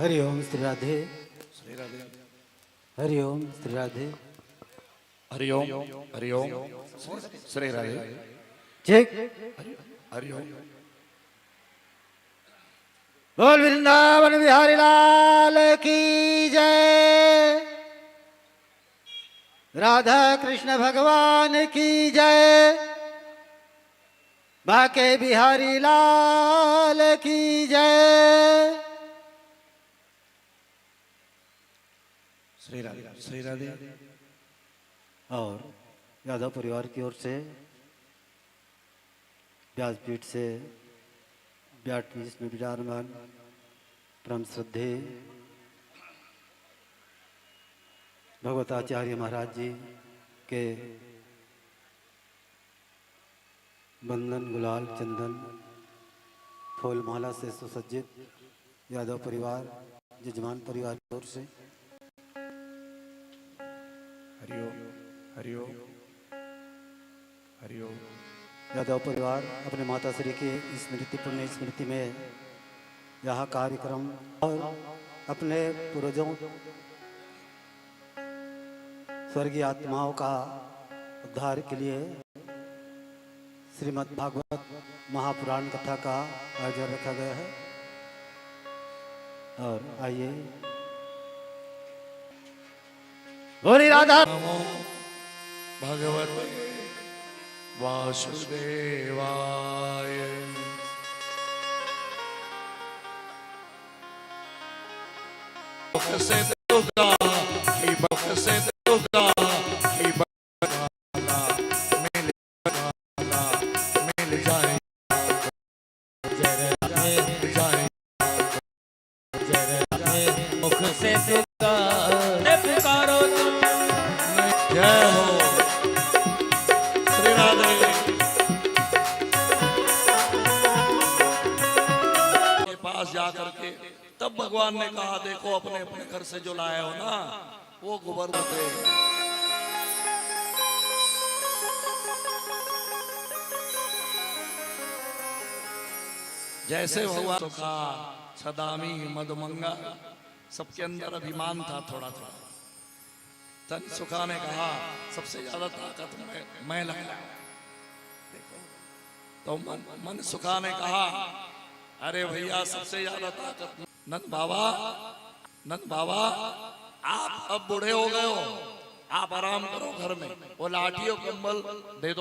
हरि ओम श्री राधे। श्री राधे। हरि ओम श्री राधे। हरि ओम हरि ओम श्री राधे। ठीक। हरि ओम। बोल वृंदावन बिहारी लाल की जय। राधा कृष्ण भगवान की जय। बाके बिहारी लाल की जय। श्री राधे। श्री राधे। और यादव परिवार की ओर से व्यासपीठ से व्यासपीठ में विराजमान परम श्रद्धे भगवताचार्य महाराज जी के बंधन गुलाल चंदन फूल माला से सुसज्जित यादव परिवार जजमान परिवार की ओर से हरि ओम हरि ओम हरि ओम। यादव परिवार अपने माता श्री की स्मृति पुण्य स्मृति में यह कार्यक्रम और अपने पूर्वजों स्वर्गीय आत्माओं का उद्धार के लिए श्रीमद् भागवत महापुराण कथा का आयोजन रखा गया है। और आइए बोली राधा नमो भगवते वासुदेवाय। से दुर्गा की बख से दुर्गा की बखाना मिल जाए जाए मुख से पुकारो तुम। जय हो श्री राधे। के पास जाकर के तब भगवान ने कहा देखो अपने अपने घर से जो लाए हो ना वो गोबर होते। जैसे भगवान सुखा सदामी मधुमंगा सबके अंदर अभिमान था थोड़ा थोड़ा। तन सुखा ने कहा सबसे ज्यादा ताकत मैं लगता हूं। देखो तो मन सुखा ने कहा अरे भैया सबसे ज्यादा ताकत नंद बाबा आप अब बूढ़े हो गए हो, आप आराम करो घर में, वो लाठी और कंबल दे दो।